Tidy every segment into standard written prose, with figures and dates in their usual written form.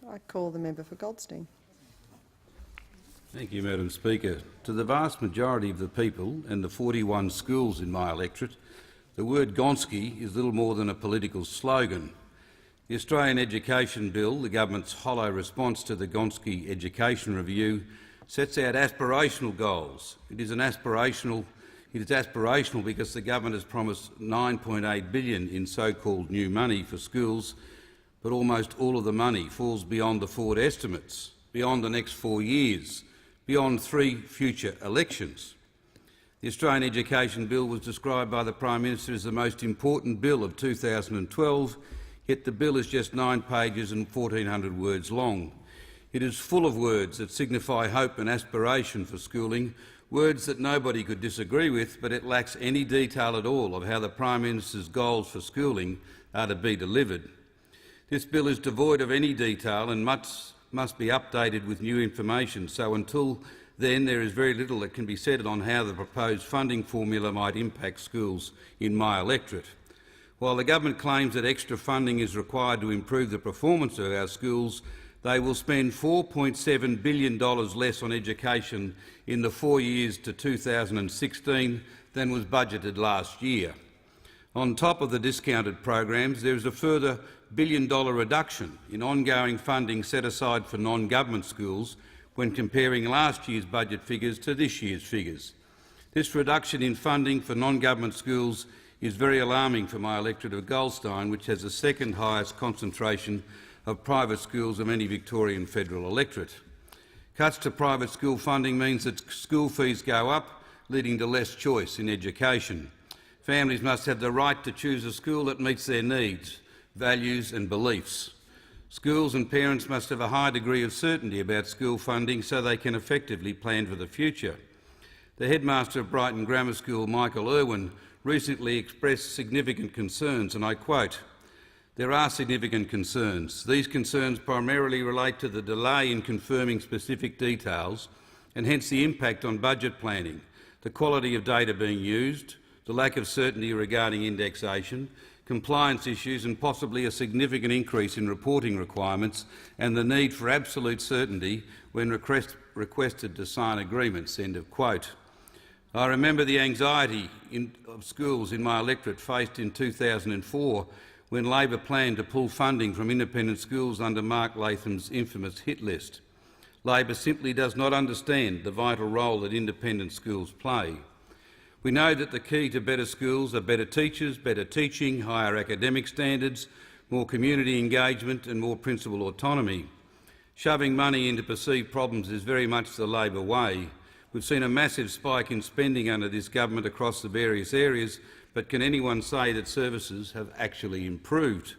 I call the member for Goldstein. Thank you, Madam Speaker. To the vast majority of the people and the 41 schools in my electorate, the word Gonski is little more than a political slogan. The Australian Education Bill, the government's hollow response to the Gonski Education Review, sets out aspirational goals. It is aspirational because the government has promised $9.8 billion in so-called new money for schools, but almost all of the money falls beyond the forward estimates, beyond the next 4 years, beyond 3 future elections. The Australian Education Bill was described by the Prime Minister as the most important bill of 2012, yet the bill is just 9 pages and 1,400 words long. It is full of words that signify hope and aspiration for schooling, words that nobody could disagree with, but it lacks any detail at all of how the Prime Minister's goals for schooling are to be delivered. This bill is devoid of any detail and must be updated with new information, so until then there is very little that can be said on how the proposed funding formula might impact schools in my electorate. While the government claims that extra funding is required to improve the performance of our schools, they will spend $4.7 billion less on education in the 4 years to 2016 than was budgeted last year. On top of the discounted programs, there is a further $1 billion reduction in ongoing funding set aside for non-government schools when comparing last year's budget figures to this year's figures. This reduction in funding for non-government schools is very alarming for my electorate of Goldstein, which has the second highest concentration of private schools of any Victorian federal electorate. Cuts to private school funding means that school fees go up, leading to less choice in education. Families must have the right to choose a school that meets their needs, values and beliefs. Schools and parents must have a high degree of certainty about school funding so they can effectively plan for the future. The headmaster of Brighton Grammar School, Michael Irwin, recently expressed significant concerns, and I quote, "There are significant concerns. These concerns primarily relate to the delay in confirming specific details and hence the impact on budget planning, the quality of data being used, the lack of certainty regarding indexation, compliance issues and possibly a significant increase in reporting requirements and the need for absolute certainty when requested to sign agreements." End of quote. I remember the anxiety of schools in my electorate faced in 2004 when Labor planned to pull funding from independent schools under Mark Latham's infamous hit list. Labor simply does not understand the vital role that independent schools play. We know that the key to better schools are better teachers, better teaching, higher academic standards, more community engagement and more principal autonomy. Shoving money into perceived problems is very much the Labor way. We've seen a massive spike in spending under this government across the various areas, but can anyone say that services have actually improved?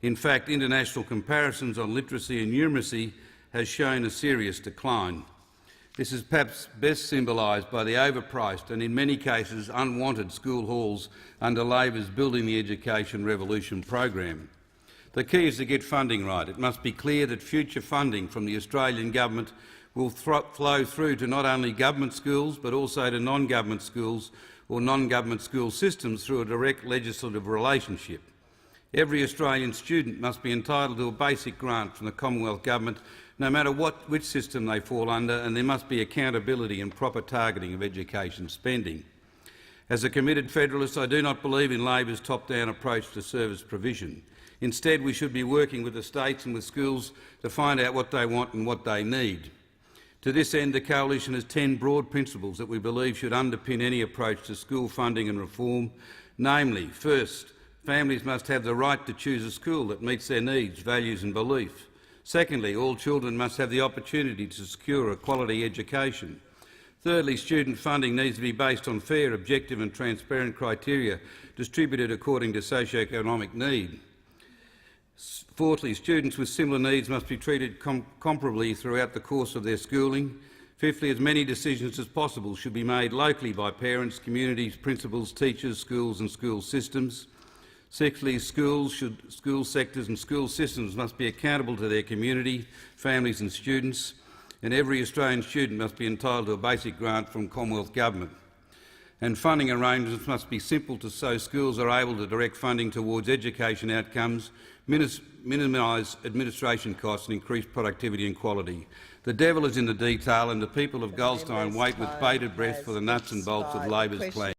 In fact, international comparisons on literacy and numeracy has shown a serious decline. This is perhaps best symbolised by the overpriced and in many cases unwanted school halls under Labor's Building the Education Revolution program. The key is to get funding right. It must be clear that future funding from the Australian government will flow through to not only government schools but also to non-government schools or non-government school systems through a direct legislative relationship. Every Australian student must be entitled to a basic grant from the Commonwealth Government, no matter which system they fall under, and there must be accountability and proper targeting of education spending. As a committed federalist, I do not believe in Labor's top-down approach to service provision. Instead, we should be working with the states and with schools to find out what they want and what they need. To this end, the Coalition has 10 broad principles that we believe should underpin any approach to school funding and reform, namely, first, families must have the right to choose a school that meets their needs, values and beliefs. Secondly, all children must have the opportunity to secure a quality education. Thirdly, student funding needs to be based on fair, objective and transparent criteria distributed according to socio-economic need. Fourthly, students with similar needs must be treated comparably throughout the course of their schooling. Fifthly, as many decisions as possible should be made locally by parents, communities, principals, teachers, schools and school systems. Sixthly, school sectors and school systems must be accountable to their community, families and students, and every Australian student must be entitled to a basic grant from Commonwealth Government. and funding arrangements must be simple so schools are able to direct funding towards education outcomes, minimise administration costs and increase productivity and quality. The devil is in the detail, and the people of Goldstein wait with bated breath for the nuts and bolts of Labor's plan.